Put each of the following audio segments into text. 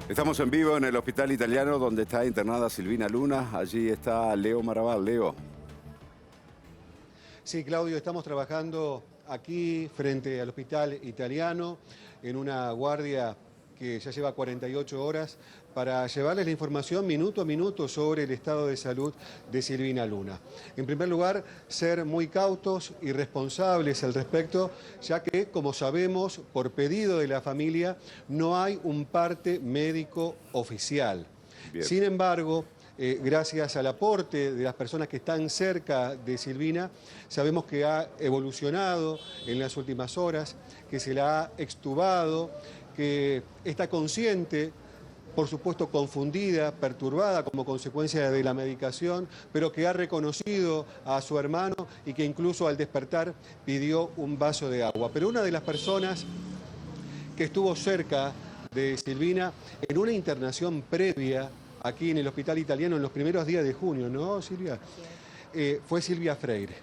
Estamos en vivo en el Hospital Italiano donde está internada Silvina Luna. Allí está Leo Maraval. Leo. Sí, Claudio, estamos trabajando aquí frente al Hospital Italiano en una guardia que ya lleva 48 horas para llevarles la información minuto a minuto sobre el estado de salud de Silvina Luna. En primer lugar, ser muy cautos y responsables al respecto, ya que, como sabemos, por pedido de la familia, no hay un parte médico oficial. Bien. Sin embargo, gracias al aporte de las personas que están cerca de Silvina, sabemos que ha evolucionado en las últimas horas, que se la ha extubado, que está consciente, por supuesto confundida, perturbada como consecuencia de la medicación, pero que ha reconocido a su hermano y que incluso al despertar pidió un vaso de agua. Pero una de las personas que estuvo cerca de Silvina en una internación previa aquí en el Hospital Italiano en los primeros días de junio, ¿no, Silvia? Fue Silvia Freire,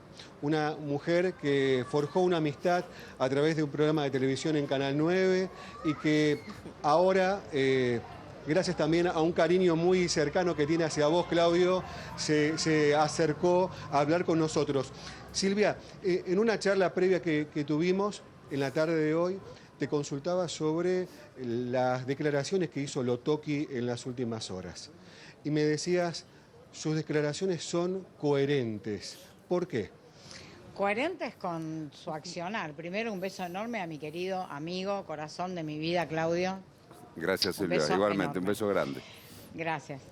una mujer que forjó una amistad a través de un programa de televisión en Canal 9 y que ahora, gracias también a un cariño muy cercano que tiene hacia vos, Claudio, se acercó a hablar con nosotros. Silvia, en una charla previa que tuvimos en la tarde de hoy, te consultaba sobre las declaraciones que hizo Lotoki en las últimas horas. Y me decías, sus declaraciones son coherentes. ¿Por qué? Coherentes con su accionar. Primero, un beso enorme a mi querido amigo, corazón de mi vida, Claudio. Gracias, Un Silvia. beso Igualmente, enorme. un beso grande. Gracias,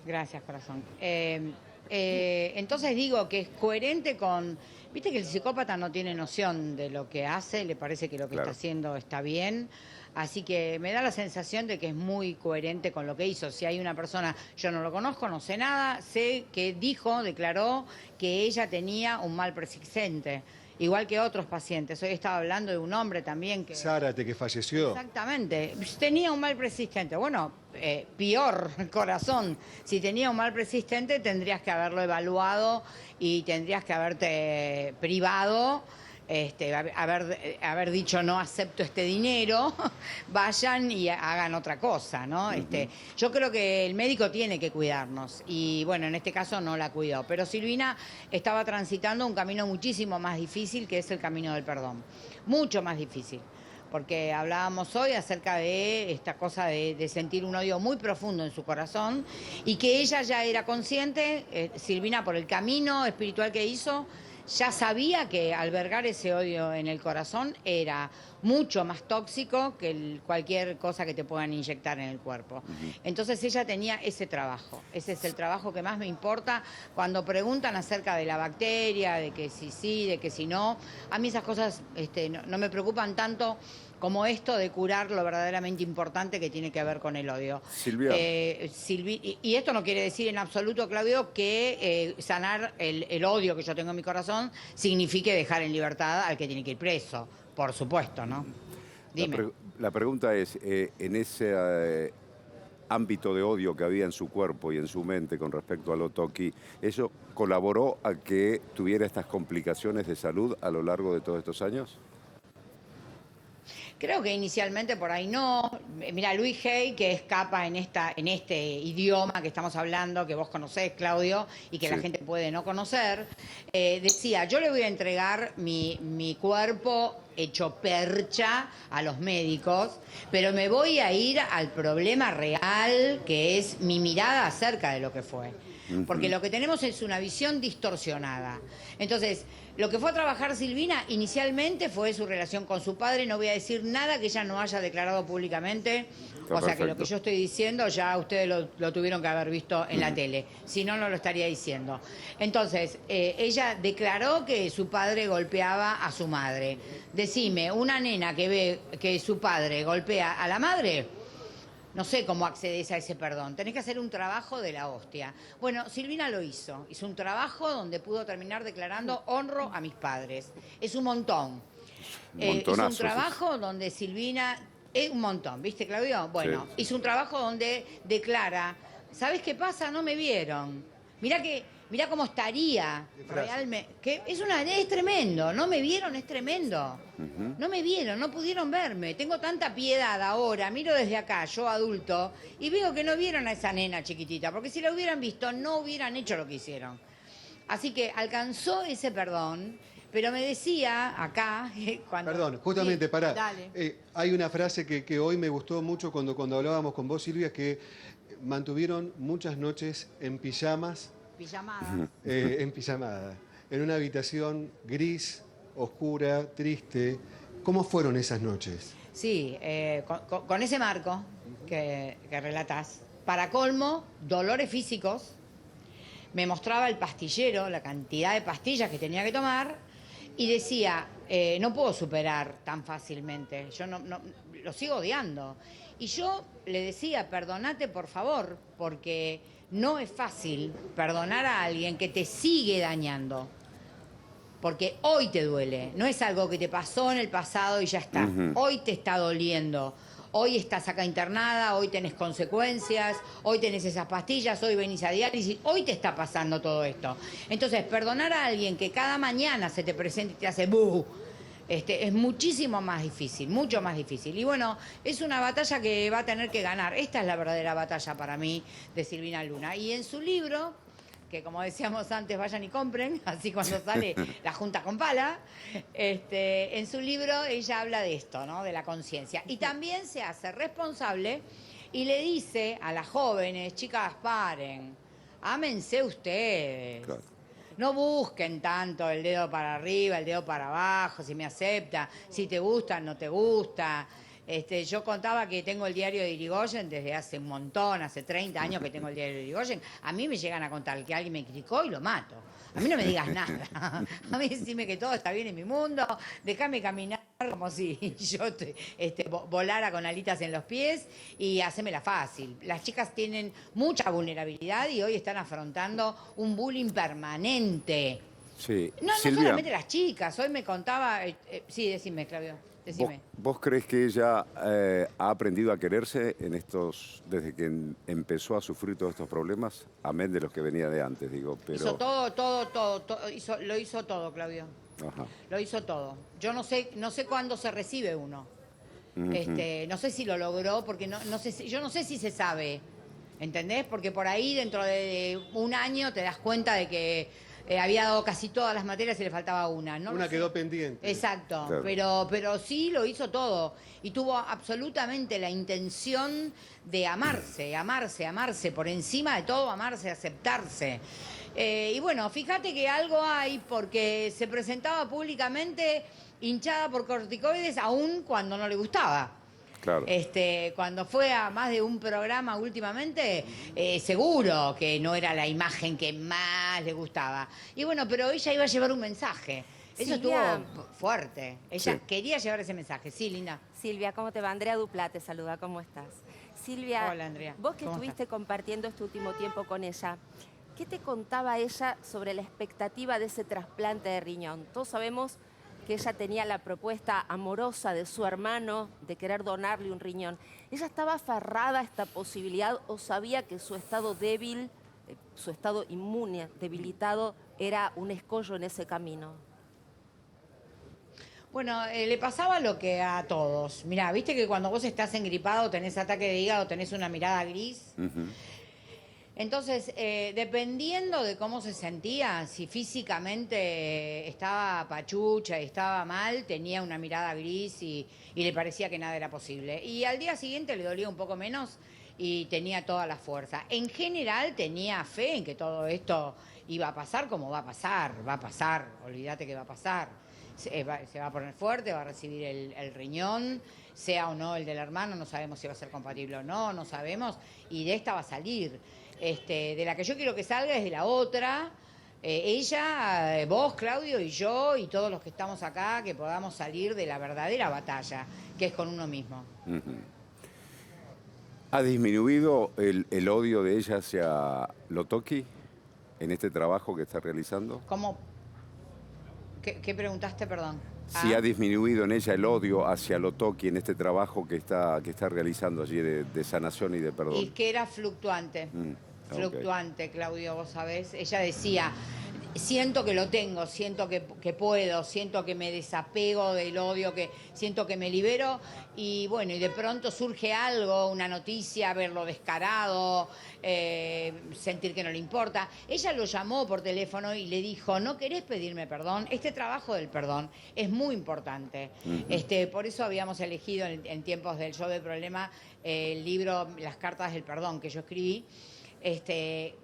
gracias, corazón. Entonces digo que es coherente con... Viste que el psicópata no tiene noción de lo que hace, le parece que lo que Claro. está haciendo está bien, así que me da la sensación de que es muy coherente con lo que hizo. Si hay una persona, yo no lo conozco, no sé nada, sé que declaró que ella tenía un mal persistente, igual que otros pacientes. Hoy estaba hablando de un hombre también que... Zárate, que falleció. Exactamente, tenía un mal persistente. Bueno, peor, corazón. Si tenía un mal persistente tendrías que haberlo evaluado y tendrías que haberte privado, haber dicho no acepto este dinero, vayan y hagan otra cosa, ¿no? Yo creo que el médico tiene que cuidarnos y bueno, en este caso no la cuidó, pero Silvina estaba transitando un camino muchísimo más difícil que es el camino del perdón, mucho más difícil. Porque hablábamos hoy acerca de esta cosa de sentir un odio muy profundo en su corazón y que ella ya era consciente, Silvina, por el camino espiritual que hizo, ya sabía que albergar ese odio en el corazón era mucho más tóxico que cualquier cosa que te puedan inyectar en el cuerpo. Entonces ella tenía ese trabajo, ese es el trabajo que más me importa cuando preguntan acerca de la bacteria, de que si sí, de que si no. A mí esas cosas no me preocupan tanto como esto de curar lo verdaderamente importante que tiene que ver con el odio. Silvia. Y esto no quiere decir en absoluto, Claudio, que sanar el odio que yo tengo en mi corazón signifique dejar en libertad al que tiene que ir preso, por supuesto, ¿no? Dime. La pregunta es, en ese ámbito de odio que había en su cuerpo y en su mente con respecto a Lotoki, ¿eso colaboró a que tuviera estas complicaciones de salud a lo largo de todos estos años? Creo que inicialmente por ahí no. Mira, Luis Hay, que escapa en este idioma que estamos hablando, que vos conocés, Claudio, y que Sí. la gente puede no conocer, decía, yo le voy a entregar mi cuerpo hecho percha a los médicos, pero me voy a ir al problema real, que es mi mirada acerca de lo que fue. Porque lo que tenemos es una visión distorsionada. Entonces, lo que fue a trabajar Silvina inicialmente fue su relación con su padre. No voy a decir nada que ella no haya declarado públicamente. Está O sea que lo perfecto. que yo estoy diciendo ya ustedes lo tuvieron que haber visto en la tele. Si no, no lo estaría diciendo. Entonces, ella declaró que su padre golpeaba a su madre. Decime, una nena que ve que su padre golpea a la madre... No sé cómo accedes a ese perdón. Tenés que hacer un trabajo de la hostia. Bueno, Silvina lo hizo. Hizo un trabajo donde pudo terminar declarando honro a mis padres. Es un montón. Hizo un Montonazos. trabajo donde Silvina... Es un montón, ¿viste, Claudio? Bueno, Sí. hizo un trabajo donde declara, ¿sabés qué pasa? No me vieron. Mirá que mirá cómo estaría realmente. Que es tremendo, ¿no me vieron? Es tremendo. No me vieron, no pudieron verme. Tengo tanta piedad ahora, miro desde acá, yo adulto, y veo que no vieron a esa nena chiquitita, porque si la hubieran visto, no hubieran hecho lo que hicieron. Así que alcanzó ese perdón, pero me decía acá, cuando... Perdón, justamente, Sí, pará. dale. Hay una frase que hoy me gustó mucho cuando hablábamos con vos, Silvia, que mantuvieron muchas noches en pijamas, Pijamada. en pijamada, en una habitación gris, oscura, triste. ¿Cómo fueron esas noches? Sí, con ese marco que relatás. Para colmo, dolores físicos. Me mostraba el pastillero, la cantidad de pastillas que tenía que tomar, y decía, no puedo superar tan fácilmente, yo no, lo sigo odiando. Y yo le decía, perdonate por favor, porque no es fácil perdonar a alguien que te sigue dañando. Porque hoy te duele, no es algo que te pasó en el pasado y ya está. Hoy te está doliendo. Hoy estás acá internada, hoy tenés consecuencias, hoy tenés esas pastillas, hoy venís a diálisis, hoy te está pasando todo esto. Entonces, perdonar a alguien que cada mañana se te presenta y te hace ¡buh! Es muchísimo más difícil, mucho más difícil. Y bueno, es una batalla que va a tener que ganar. Esta es la verdadera batalla para mí de Silvina Luna. Y en su libro, que como decíamos antes, vayan y compren, así cuando sale la Junta con Pala, en su libro ella habla de esto, ¿no? De la conciencia. Y también se hace responsable y le dice a las jóvenes, chicas, paren, ámense ustedes. Claro. No busquen tanto el dedo para arriba, el dedo para abajo, si me acepta, si te gusta, no te gusta. Yo contaba que tengo el diario de Irigoyen desde hace un montón, hace 30 años que tengo el diario de Irigoyen. A mí me llegan a contar que alguien me criticó y lo mato. A mí no me digas nada. A mí decime que todo está bien en mi mundo, déjame caminar como si yo volara con alitas en los pies y hacémela fácil. Las chicas tienen mucha vulnerabilidad y hoy están afrontando un bullying permanente. Sí. No Silvia, solamente las chicas, hoy me contaba... sí, decime, Claudio, decime. ¿vos crees que ella ha aprendido a quererse desde que empezó a sufrir todos estos problemas? Amén de los que venía de antes, digo, pero... Hizo todo, lo hizo todo, Claudio. Ajá. Lo hizo todo. Yo no sé cuándo se recibe uno. No sé si lo logró, porque yo no sé si se sabe, ¿entendés? Porque por ahí dentro de un año te das cuenta de que había dado casi todas las materias y le faltaba una. No Una quedó pendiente. Exacto, Claro. pero sí lo hizo todo y tuvo absolutamente la intención de amarse por encima de todo, amarse, aceptarse. Y bueno, fíjate que algo hay porque se presentaba públicamente hinchada por corticoides aún cuando no le gustaba. Claro. Cuando fue a más de un programa últimamente, seguro que no era la imagen que más le gustaba. Y bueno, pero ella iba a llevar un mensaje. Eso Silvia. estuvo fuerte. Ella Sí. quería llevar ese mensaje. Sí, linda. Silvia, ¿cómo te va? Andrea Duplá te saluda, ¿cómo estás? Silvia, Hola, Andrea. vos que ¿Cómo estuviste compartiendo este último tiempo con ella, ¿qué te contaba ella sobre la expectativa de ese trasplante de riñón? Todos sabemos que ella tenía la propuesta amorosa de su hermano de querer donarle un riñón. ¿Ella estaba aferrada a esta posibilidad o sabía que su estado débil, su estado inmune, debilitado, era un escollo en ese camino? Bueno, le pasaba lo que a todos. Mirá, viste que cuando vos estás engripado, tenés ataque de hígado, tenés una mirada gris. Ujú. Entonces, dependiendo de cómo se sentía, si físicamente estaba pachucha y estaba mal, tenía una mirada gris y le parecía que nada era posible. Y al día siguiente le dolía un poco menos y tenía toda la fuerza. En general tenía fe en que todo esto iba a pasar como va a pasar, olvídate que va a pasar. Se va a poner fuerte, va a recibir el riñón, sea o no el del hermano, no sabemos si va a ser compatible o no, no sabemos, y de esta va a salir. De la que yo quiero que salga es de la otra, ella, vos, Claudio, y yo, y todos los que estamos acá, que podamos salir de la verdadera batalla, que es con uno mismo. Ujú. ¿Ha disminuido el odio de ella hacia Lotoki en este trabajo que está realizando? ¿Cómo? ¿Qué preguntaste, perdón? Si ha disminuido en ella el odio hacia Lotoki en este trabajo que está realizando allí de sanación y de perdón. Y que era fluctuante. fluctuante, Claudio, vos sabés. Ella decía, siento que lo tengo, siento que puedo, siento que me desapego del odio, que siento que me libero y bueno, y de pronto surge algo, una noticia, verlo descarado, sentir que no le importa. Ella lo llamó por teléfono y le dijo, ¿no querés pedirme perdón? Este trabajo del perdón es muy importante. Por eso habíamos elegido en tiempos del show del problema el libro Las cartas del perdón que yo escribí.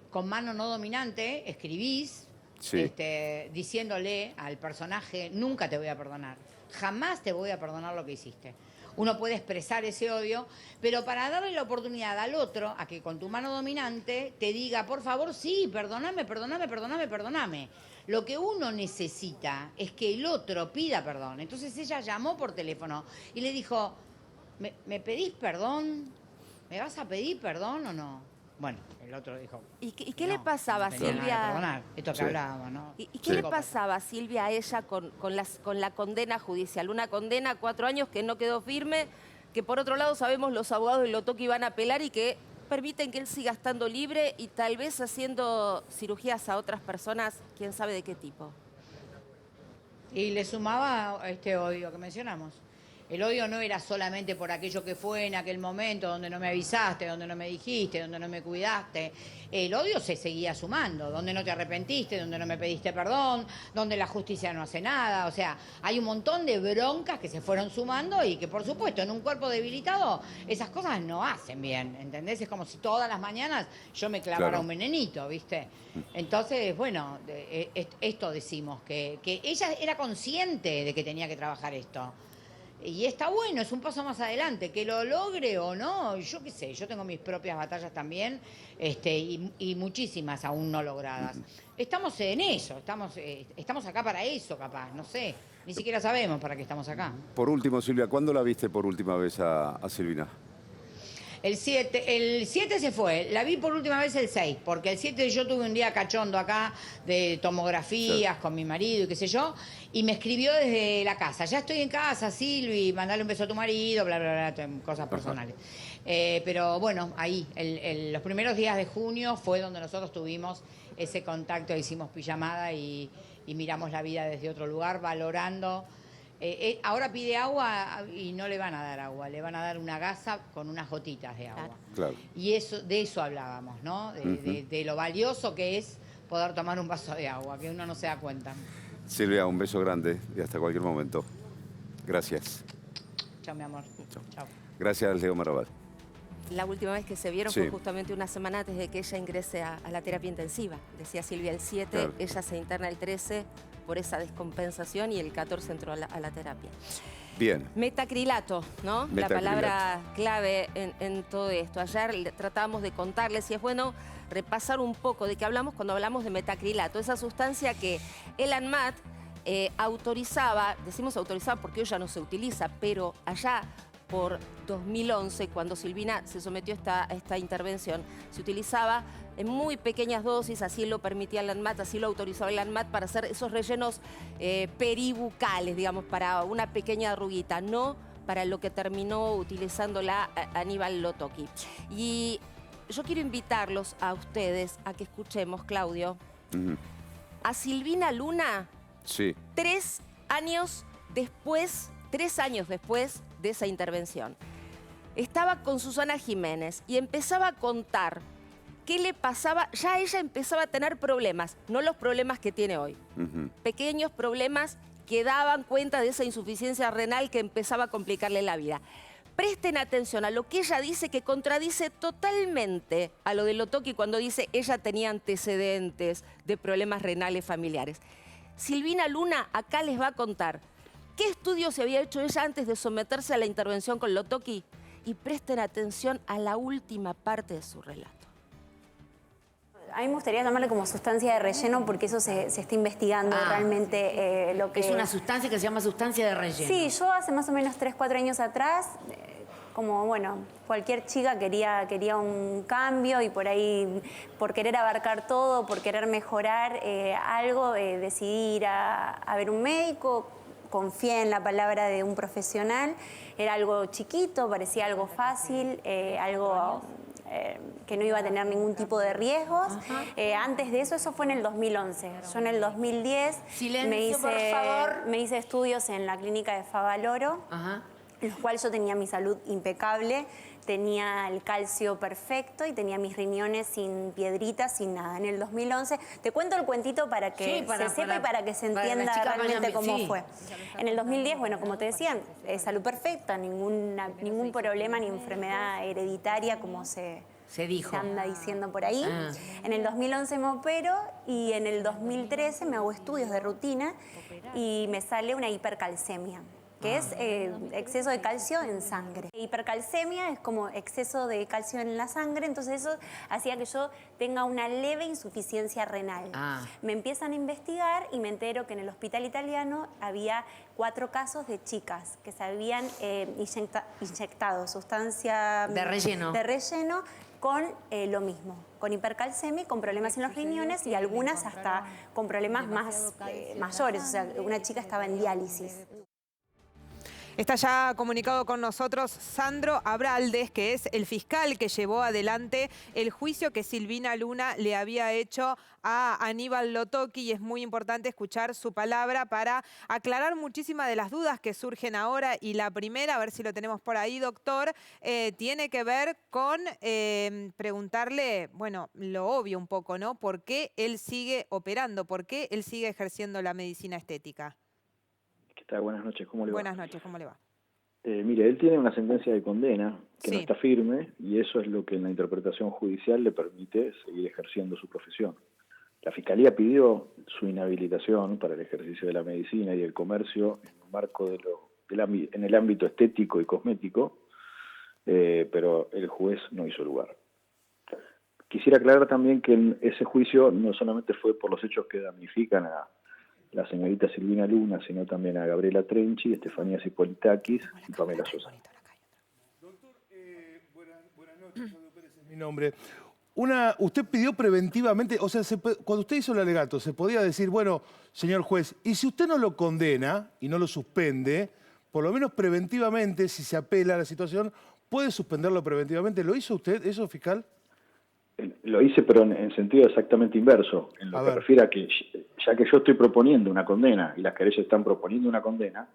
Con mano no dominante escribís, Sí. diciéndole al personaje, nunca te voy a perdonar, jamás te voy a perdonar lo que hiciste. Uno puede expresar ese odio, pero para darle la oportunidad al otro a que con tu mano dominante te diga, por favor, sí, perdóname, perdóname, perdóname, perdóname. Lo que uno necesita es que el otro pida perdón. Entonces ella llamó por teléfono y le dijo, ¿me pedís perdón? ¿Me vas a pedir perdón o no? Bueno, el otro dijo... ¿Y qué no, le pasaba, no tenía nada que Silvia? perdonar. Esto que Sí. hablábamos, ¿no? ¿Y qué le pasaba, Silvia, a ella con la condena judicial? Una condena a 4 años que no quedó firme, que por otro lado sabemos los abogados del Lotoki van a apelar y que permiten que él siga estando libre y tal vez haciendo cirugías a otras personas, quién sabe de qué tipo. Y le sumaba este odio que mencionamos. El odio no era solamente por aquello que fue en aquel momento, donde no me avisaste, donde no me dijiste, donde no me cuidaste. El odio se seguía sumando, donde no te arrepentiste, donde no me pediste perdón, donde la justicia no hace nada. O sea, hay un montón de broncas que se fueron sumando y que, por supuesto, en un cuerpo debilitado, esas cosas no hacen bien, ¿entendés? Es como si todas las mañanas yo me clavara Claro. un venenito, ¿viste? Entonces, bueno, esto decimos, que ella era consciente de que tenía que trabajar esto. Y está bueno, es un paso más adelante. Que lo logre o no, yo qué sé, yo tengo mis propias batallas también, y muchísimas aún no logradas. Estamos en eso, estamos acá para eso, capaz, no sé. Ni siquiera sabemos para qué estamos acá. Por último, Silvia, ¿cuándo la viste por última vez a Silvina? El 7 se fue, la vi por última vez el 6, porque el 7 yo tuve un día cachondo acá de tomografías con mi marido y qué sé yo, y me escribió desde la casa, ya estoy en casa, Silvi, mandale un beso a tu marido, bla, bla, bla, cosas personales. Pero bueno, ahí, los primeros días de junio fue donde nosotros tuvimos ese contacto, hicimos pijamada y miramos la vida desde otro lugar, valorando... ahora pide agua y no le van a dar agua, le van a dar una gasa con unas gotitas de agua. Claro. Y de eso hablábamos, ¿no? De lo valioso que es poder tomar un vaso de agua, que uno no se da cuenta. Silvia, un beso grande y hasta cualquier momento. Gracias. Chao, mi amor. Chao. Gracias, Leo Marabal. La última vez que se vieron Sí. fue justamente una semana antes de que ella ingrese a la terapia intensiva. Decía Silvia el 7, Claro. ella se interna el 13 por esa descompensación y el 14 entró a la terapia. Bien. Metacrilato, ¿no? La Metacrilato. palabra clave en todo esto. Ayer tratábamos de contarles y es bueno repasar un poco de qué hablamos cuando hablamos de metacrilato. Esa sustancia que el ANMAT autorizaba, decimos autorizaba porque hoy ya no se utiliza, pero allá por 2011, cuando Silvina se sometió a esta intervención, se utilizaba en muy pequeñas dosis, así lo permitía el ANMAT, así lo autorizaba el ANMAT para hacer esos rellenos peribucales, digamos, para una pequeña arruguita, no para lo que terminó utilizándola Aníbal Lotoki. Y yo quiero invitarlos a ustedes a que escuchemos, Claudio, a Silvina Luna, Sí. 3 años después de esa intervención. Estaba con Susana Jiménez y empezaba a contar qué le pasaba. Ya ella empezaba a tener problemas, no los problemas que tiene hoy. Pequeños problemas que daban cuenta de esa insuficiencia renal que empezaba a complicarle la vida. Presten atención a lo que ella dice, que contradice totalmente a lo de Lotoki cuando dice ella tenía antecedentes de problemas renales familiares. Silvina Luna acá les va a contar qué estudio se había hecho ella antes de someterse a la intervención con Lotoki. Y presten atención a la última parte de su relato. A mí me gustaría llamarle como sustancia de relleno porque eso se está investigando realmente lo que... Es una sustancia que se llama sustancia de relleno. Sí, yo hace más o menos 3, 4 años atrás, como bueno, cualquier chica quería un cambio y por ahí, por querer abarcar todo, por querer mejorar algo, decidí ir a ver un médico, confié en la palabra de un profesional, era algo chiquito, parecía algo fácil, algo que no iba a tener ningún tipo de riesgos. Antes de eso, eso fue en el 2011. Yo en el 2010 Silencio, por favor. me hice estudios en la clínica de Favaloro, en los cuales yo tenía mi salud impecable, tenía el calcio perfecto y tenía mis riñones sin piedritas, sin nada. En el 2011, te cuento el cuentito para que se sepa y para que se entienda realmente cómo fue. En el 2010, bueno, como te decía, salud perfecta, ningún problema ni enfermedad hereditaria como se anda diciendo por ahí. En el 2011 me opero y en el 2013 me hago estudios de rutina y me sale una hipercalcemia, que es exceso de calcio en sangre. Hipercalcemia es como exceso de calcio en la sangre, entonces eso hacía que yo tenga una leve insuficiencia renal. Me empiezan a investigar y me entero que en el hospital italiano había 4 casos de chicas que se habían inyectado sustancia de relleno con lo mismo, con hipercalcemia y con problemas en los riñones y algunas hasta con problemas más mayores, o sea, una chica estaba en diálisis. Está ya comunicado con nosotros Sandro Abraldes, que es el fiscal que llevó adelante el juicio que Silvina Luna le había hecho a Aníbal Lo Toqui, y es muy importante escuchar su palabra para aclarar muchísimas de las dudas que surgen ahora. Y la primera, a ver si lo tenemos por ahí, doctor, tiene que ver con preguntarle, bueno, lo obvio un poco, ¿no? ¿Por qué él sigue operando? ¿Por qué él sigue ejerciendo la medicina estética? ¿Qué tal? Buenas noches, ¿cómo le va? Buenas noches, ¿cómo le va? Mire, él tiene una sentencia de condena que Sí. no está firme y eso es lo que en la interpretación judicial le permite seguir ejerciendo su profesión. La Fiscalía pidió su inhabilitación para el ejercicio de la medicina y el comercio en un marco en el ámbito estético y cosmético, pero el juez no hizo lugar. Quisiera aclarar también que ese juicio no solamente fue por los hechos que damnifican a la señorita Silvina Luna, sino también a Gabriela Trenchi, Estefanía Zipolitakis y Pamela Sosa. Doctor, buenas noches, Claudio Pérez es mi nombre. Usted pidió preventivamente, o sea, cuando usted hizo el alegato, se podía decir, bueno, señor juez, y si usted no lo condena y no lo suspende, por lo menos preventivamente, si se apela a la situación, puede suspenderlo preventivamente. ¿Lo hizo usted eso, fiscal? Lo hice, pero en sentido exactamente inverso, en lo que refiere a que, ya que yo estoy proponiendo una condena y las querellas están proponiendo una condena,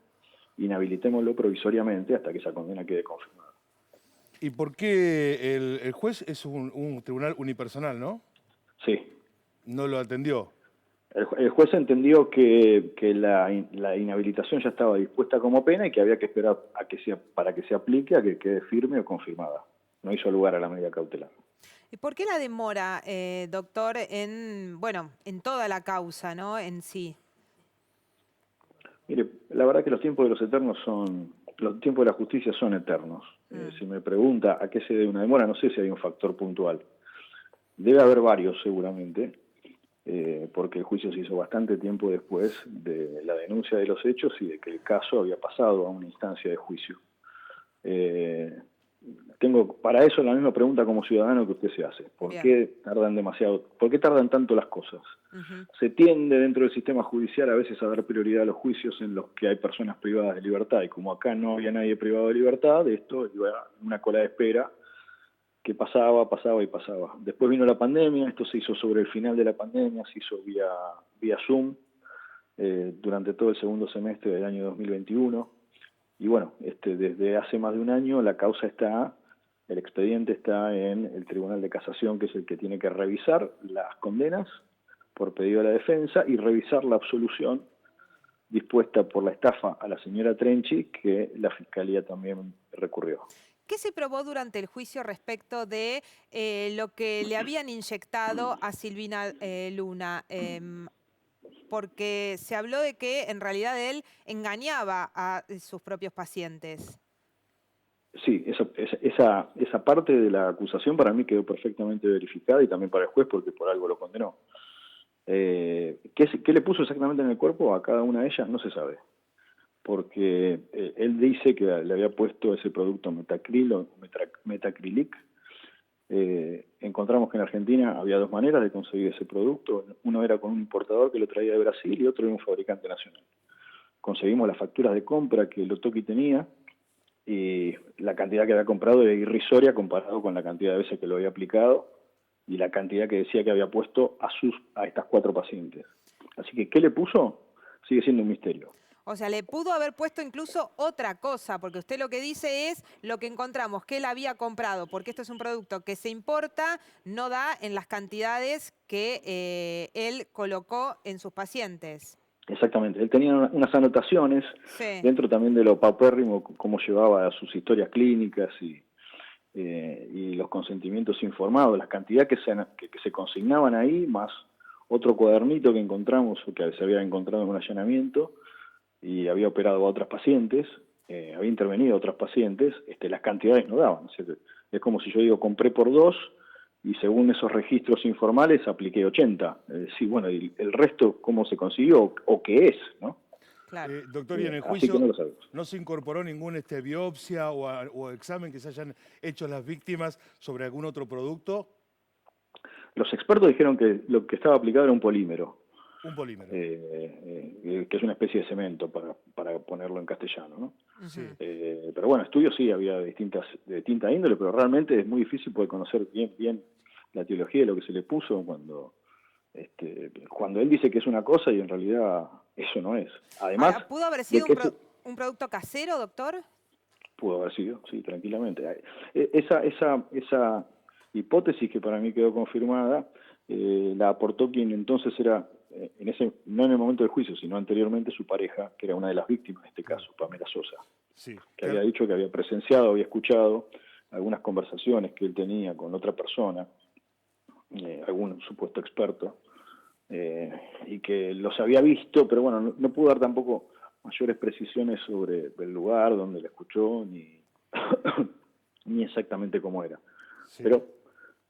inhabilitémoslo provisoriamente hasta que esa condena quede confirmada. ¿Y por qué el juez es un tribunal unipersonal, no? Sí. ¿No lo atendió? El juez entendió que la inhabilitación ya estaba dispuesta como pena y que había que esperar para que se aplique a que quede firme o confirmada. No hizo lugar a la medida cautelar. ¿Y por qué la demora, doctor, bueno, en toda la causa, ¿no? En sí. Mire, la verdad que los tiempos de los tiempos de la justicia son eternos. Si me pregunta a qué se debe una demora, no sé si hay un factor puntual. Debe haber varios, seguramente, porque el juicio se hizo bastante tiempo después de la denuncia de los hechos y de que el caso había pasado a una instancia de juicio. Tengo para eso la misma pregunta como ciudadano que usted se hace. ¿Por qué tardan tanto las cosas? Se tiende dentro del sistema judicial a veces a dar prioridad a los juicios en los que hay personas privadas de libertad, y como acá no había nadie privado de libertad, esto iba una cola de espera que pasaba. Después vino la pandemia, esto se hizo sobre el final de la pandemia, se hizo vía Zoom durante todo el segundo semestre del año 2021. Y bueno, desde hace más de un año el expediente está en el Tribunal de Casación, que es el que tiene que revisar las condenas por pedido de la defensa y revisar la absolución dispuesta por la estafa a la señora Trenchi, que la Fiscalía también recurrió. ¿Qué se probó durante el juicio respecto de lo que le habían inyectado a Silvina Luna? Porque se habló de que en realidad él engañaba a sus propios pacientes. Sí, esa parte de la acusación para mí quedó perfectamente verificada y también para el juez porque por algo lo condenó. ¿Qué le puso exactamente en el cuerpo a cada una de ellas? No se sabe. Porque él dice que le había puesto ese producto Metacril o Metacrilic. Encontramos que en Argentina había 2 maneras de conseguir ese producto. Uno era con un importador que lo traía de Brasil y otro era un fabricante nacional. Conseguimos las facturas de compra que Lo Toqui tenía y la cantidad que había comprado era irrisoria comparado con la cantidad de veces que lo había aplicado y la cantidad que decía que había puesto a estas 4 pacientes. Así que, ¿qué le puso? Sigue siendo un misterio. O sea, le pudo haber puesto incluso otra cosa, porque usted lo que dice es lo que encontramos, que él había comprado, porque esto es un producto que se importa, no da en las cantidades que él colocó en sus pacientes. Exactamente. Él tenía unas anotaciones Sí. dentro también de lo paupérrimo, cómo llevaba sus historias clínicas y los consentimientos informados, las cantidades que se consignaban ahí, más otro cuadernito que encontramos, o que se había encontrado en un allanamiento, y había operado a otras pacientes, había intervenido a otras pacientes, las cantidades no daban. O sea, es como si yo digo, compré por 2, y según esos registros informales apliqué 80. Sí, bueno, y el resto, ¿cómo se consiguió o qué es, no? Claro. Doctor, y en el Así juicio que no lo sabemos. no se incorporó ningún biopsia o examen que se hayan hecho las víctimas sobre algún otro producto. Los expertos dijeron que lo que estaba aplicado era un polímero. Un polímero. Que es una especie de cemento, para ponerlo en castellano, ¿no? Sí. Pero bueno, estudios sí había de distinta índole, pero realmente es muy difícil poder conocer bien la etiología de lo que se le puso cuando él dice que es una cosa y en realidad eso no es. Además, Ahora, ¿pudo haber sido un producto casero, doctor? pudo haber sido, sí, tranquilamente. Esa hipótesis que para mí quedó confirmada, la aportó quien entonces era, no en el momento del juicio, sino anteriormente su pareja, que era una de las víctimas de este caso, Pamela Sosa, Sí. que había dicho que había presenciado, había escuchado algunas conversaciones que él tenía con otra persona, algún supuesto experto, y que los había visto, pero bueno, no pudo dar tampoco mayores precisiones sobre el lugar donde la escuchó, ni exactamente cómo era. Sí. Pero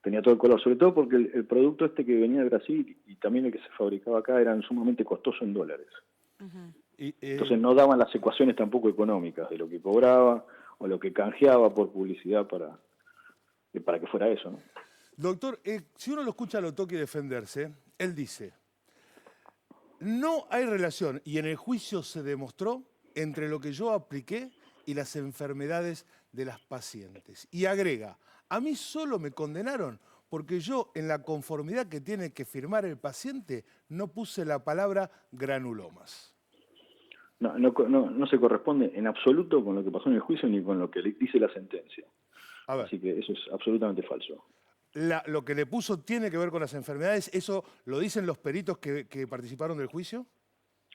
tenía todo el color, sobre todo porque el producto que venía de Brasil y también el que se fabricaba acá eran sumamente costosos en dólares. Entonces no daban las ecuaciones tampoco económicas de lo que cobraba o lo que canjeaba por publicidad para que fuera eso, ¿no? Doctor, si uno lo escucha a Lotoki defenderse, él dice, no hay relación, y en el juicio se demostró, entre lo que yo apliqué y las enfermedades de las pacientes. Y agrega, a mí solo me condenaron porque yo, en la conformidad que tiene que firmar el paciente, no puse la palabra granulomas. No se corresponde en absoluto con lo que pasó en el juicio ni con lo que dice la sentencia. A ver. Así que eso es absolutamente falso. ¿Lo que le puso tiene que ver con las enfermedades? ¿Eso lo dicen los peritos que participaron del juicio?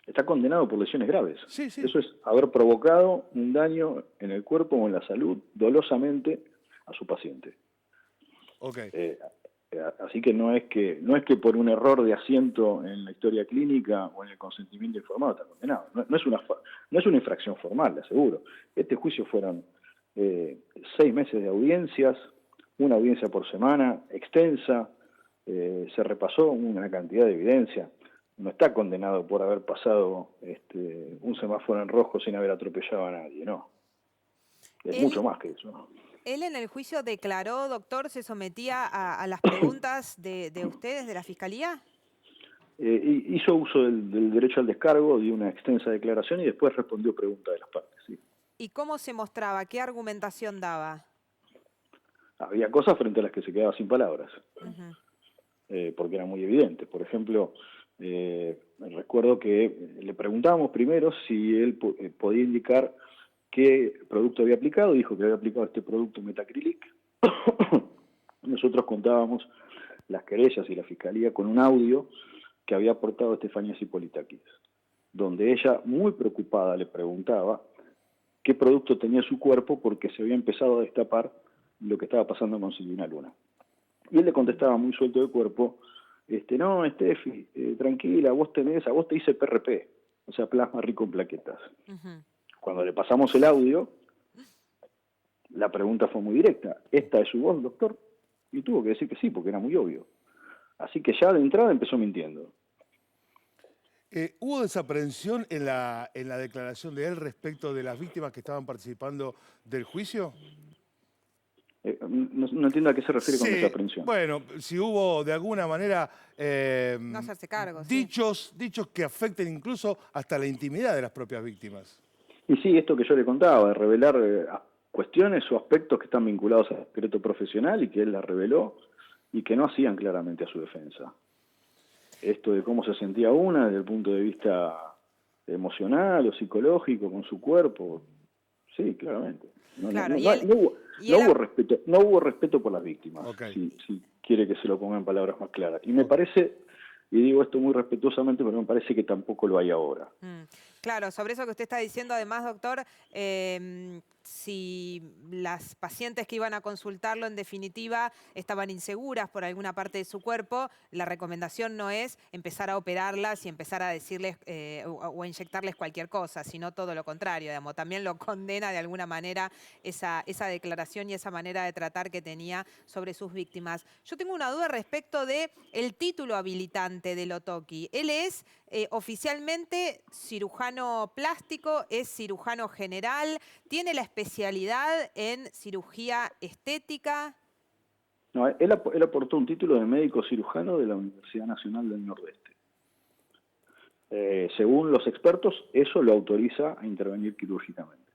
Está condenado por lesiones graves. Sí, sí. Eso es haber provocado un daño en el cuerpo o en la salud dolosamente a su paciente. Okay. Así que no es que por un error de asiento en la historia clínica o en el consentimiento informado está condenado. No es una infracción formal, le aseguro. Este juicio fueron 6 meses de audiencias, una audiencia por semana, extensa, se repasó una cantidad de evidencia. No está condenado por haber pasado un semáforo en rojo sin haber atropellado a nadie, no. Es mucho más que eso, ¿no? ¿Él en el juicio declaró, doctor, se sometía a las preguntas de ustedes, de la Fiscalía? Hizo uso del derecho al descargo, dio una extensa declaración y después respondió preguntas de las partes, sí. ¿Y cómo se mostraba? ¿Qué argumentación daba? Había cosas frente a las que se quedaba sin palabras, porque eran muy evidentes. Por ejemplo, recuerdo que le preguntábamos primero si él podía indicar qué producto había aplicado. Dijo que había aplicado este producto Metacrilic. Nosotros contábamos las querellas y la Fiscalía con un audio que había aportado Estefanía Zipolitakis, donde ella, muy preocupada, le preguntaba qué producto tenía su cuerpo porque se había empezado a destapar lo que estaba pasando con Silvina Luna. Y él le contestaba muy suelto de cuerpo, no, Estefi, tranquila, a vos te hice PRP, o sea, plasma rico en plaquetas. Cuando le pasamos el audio, la pregunta fue muy directa, ¿esta es su voz, doctor? Y tuvo que decir que sí, porque era muy obvio. Así que ya de entrada empezó mintiendo. ¿Hubo desaprensión en la declaración de él respecto de las víctimas que estaban participando del juicio? No entiendo a qué se refiere con desaprensión. Bueno, si hubo de alguna manera no hacerse cargo, dichos que afecten incluso hasta la intimidad de las propias víctimas. Y sí, esto que yo le contaba, de revelar cuestiones o aspectos que están vinculados al secreto profesional y que él la reveló y que no hacían claramente a su defensa. Esto de cómo se sentía una desde el punto de vista emocional o psicológico con su cuerpo, sí, claramente. No hubo respeto por las víctimas, si quiere que se lo ponga en palabras más claras. Y me parece, y digo esto muy respetuosamente, pero me parece que tampoco lo hay ahora. Claro, sobre eso que usted está diciendo, además, doctor, si las pacientes que iban a consultarlo, en definitiva, estaban inseguras por alguna parte de su cuerpo, la recomendación no es empezar a operarlas y empezar a decirles o a inyectarles cualquier cosa, sino todo lo contrario, digamos. También lo condena de alguna manera esa declaración y esa manera de tratar que tenía sobre sus víctimas. Yo tengo una duda respecto del título habilitante del Otoki. Él es oficialmente cirujano plástico, es cirujano general, tiene la especialidad en cirugía estética. No, él aportó un título de médico cirujano de la Universidad Nacional del Nordeste. Según los expertos, eso lo autoriza a intervenir quirúrgicamente.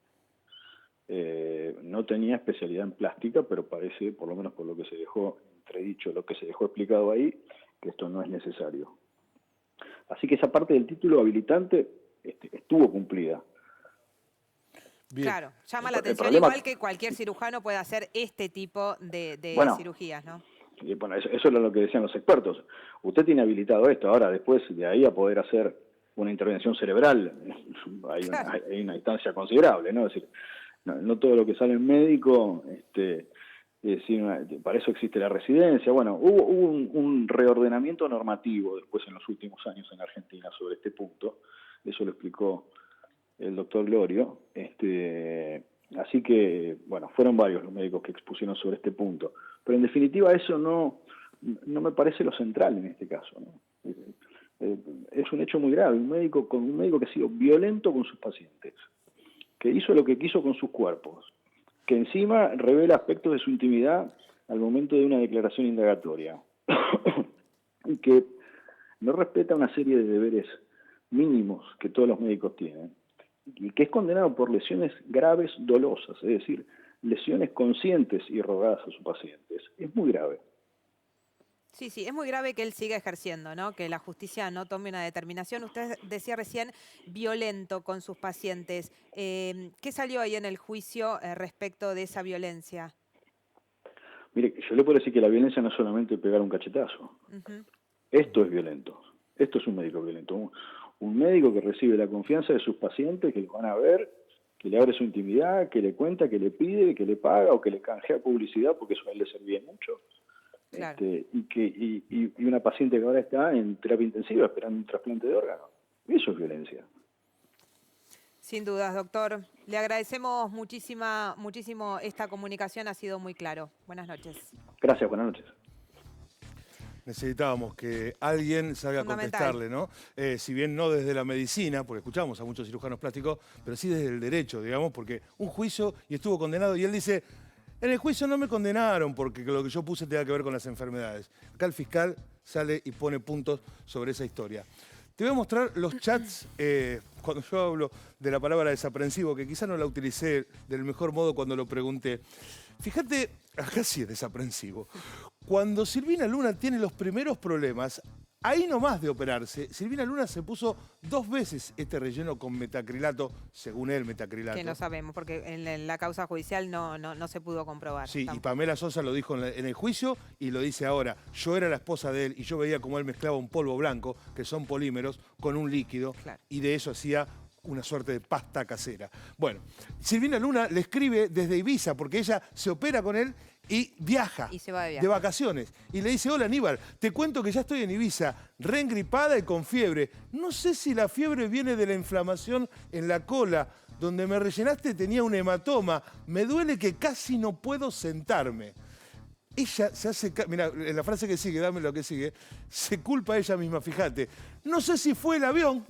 No tenía especialidad en plástica, pero parece, por lo menos por lo que se dejó entredicho, lo que se dejó explicado ahí, que esto no es necesario. Así que esa parte del título habilitante estuvo cumplida. Bien. Claro, llama la atención igual que cualquier cirujano puede hacer este tipo de cirugías, ¿no? Bueno, eso era lo que decían los expertos. Usted tiene habilitado esto, ahora después de ahí a poder hacer una intervención cerebral, hay una distancia considerable, ¿no? Es decir, no todo lo que sale en médico, para eso existe la residencia. Bueno, hubo un reordenamiento normativo después en los últimos años en Argentina sobre este punto, eso lo explicó el doctor Glorio, así que, bueno, fueron varios los médicos que expusieron sobre este punto, pero en definitiva eso no me parece lo central en este caso, ¿no? Es un hecho muy grave, un médico que ha sido violento con sus pacientes, que hizo lo que quiso con sus cuerpos, que encima revela aspectos de su intimidad al momento de una declaración indagatoria, y que no respeta una serie de deberes mínimos que todos los médicos tienen, y que es condenado por lesiones graves dolosas, es decir, lesiones conscientes y rogadas a sus pacientes. Es muy grave. Sí, es muy grave que él siga ejerciendo, ¿no? Que la justicia no tome una determinación. Usted decía recién violento con sus pacientes. ¿Qué salió ahí en el juicio respecto de esa violencia? Mire, yo le puedo decir que la violencia no es solamente pegar un cachetazo. Esto es violento. Esto es un médico violento. Un médico que recibe la confianza de sus pacientes, que lo van a ver, que le abre su intimidad, que le cuenta, que le pide, que le paga o que le canjea publicidad, porque eso a él le servía mucho. Claro. Y una paciente que ahora está en terapia intensiva esperando un trasplante de órgano. Eso es violencia. Sin dudas, doctor. Le agradecemos muchísimo esta comunicación, ha sido muy claro. Buenas noches. Gracias, buenas noches. Necesitábamos que alguien salga a contestarle, ¿no? Si bien no desde la medicina, porque escuchamos a muchos cirujanos plásticos, pero sí desde el derecho, digamos, porque un juicio y estuvo condenado y él dice... En el juicio no me condenaron porque lo que yo puse tenga que ver con las enfermedades. Acá el fiscal sale y pone puntos sobre esa historia. Te voy a mostrar los chats cuando yo hablo de la palabra desaprensivo, que quizá no la utilicé del mejor modo cuando lo pregunté. Fíjate, acá sí es desaprensivo. Cuando Silvina Luna tiene los primeros problemas, ahí nomás de operarse, Silvina Luna se puso 2 veces este relleno con metacrilato, según él, metacrilato. Que no sabemos, porque en la causa judicial no se pudo comprobar. Sí, y Pamela Sosa lo dijo en el juicio y lo dice ahora. Yo era la esposa de él y yo veía cómo él mezclaba un polvo blanco, que son polímeros, con un líquido, claro, y de eso hacía una suerte de pasta casera. Bueno, Silvina Luna le escribe desde Ibiza, porque ella se opera con él y viaja y se va de vacaciones. Y le dice, hola Aníbal, te cuento que ya estoy en Ibiza, reengripada y con fiebre. No sé si la fiebre viene de la inflamación en la cola. Donde me rellenaste tenía un hematoma. Me duele que casi no puedo sentarme. Ella se hace... Mira, en la frase que sigue, dame lo que sigue, se culpa a ella misma, fíjate. No sé si fue el avión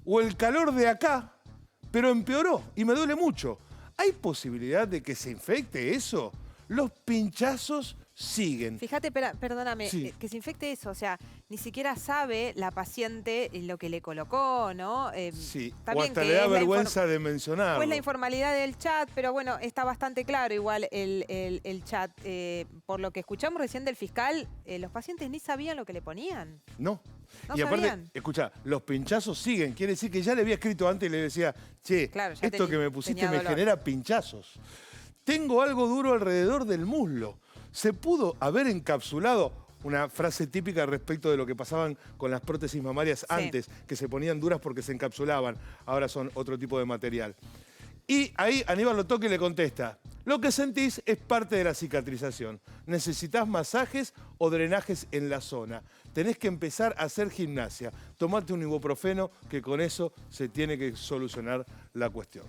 o el calor de acá, pero empeoró y me duele mucho. ¿Hay posibilidad de que se infecte eso? Los pinchazos siguen. Fíjate, perdóname, Sí. que se infecte eso, o sea, ni siquiera sabe la paciente lo que le colocó, ¿no? Sí, está o bien hasta que le da es la vergüenza de mencionarlo. pues la informalidad del chat, pero bueno, está bastante claro igual el chat. Por lo que escuchamos recién del fiscal, los pacientes ni sabían lo que le ponían. No. No Y aparte, sabían. escucha, los pinchazos siguen. Quiere decir que ya le había escrito antes y le decía, che, Claro, ya esto que me pusiste tenía me dolor. genera pinchazos. Tengo algo duro alrededor del muslo. Se pudo haber encapsulado, una frase típica respecto de lo que pasaban con las prótesis mamarias antes, que se ponían duras porque se encapsulaban. Ahora son otro tipo de material. Y ahí Aníbal Lotoki le contesta, lo que sentís es parte de la cicatrización. Necesitas masajes o drenajes en la zona. Tenés que empezar a hacer gimnasia. Tomate un ibuprofeno que con eso se tiene que solucionar la cuestión.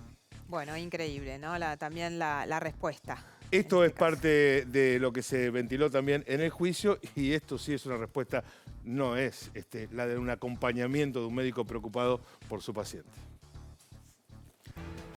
Bueno, increíble, ¿no? También la respuesta. Esto es parte de lo que se ventiló también en el juicio y esto sí es una respuesta, no es la de un acompañamiento de un médico preocupado por su paciente.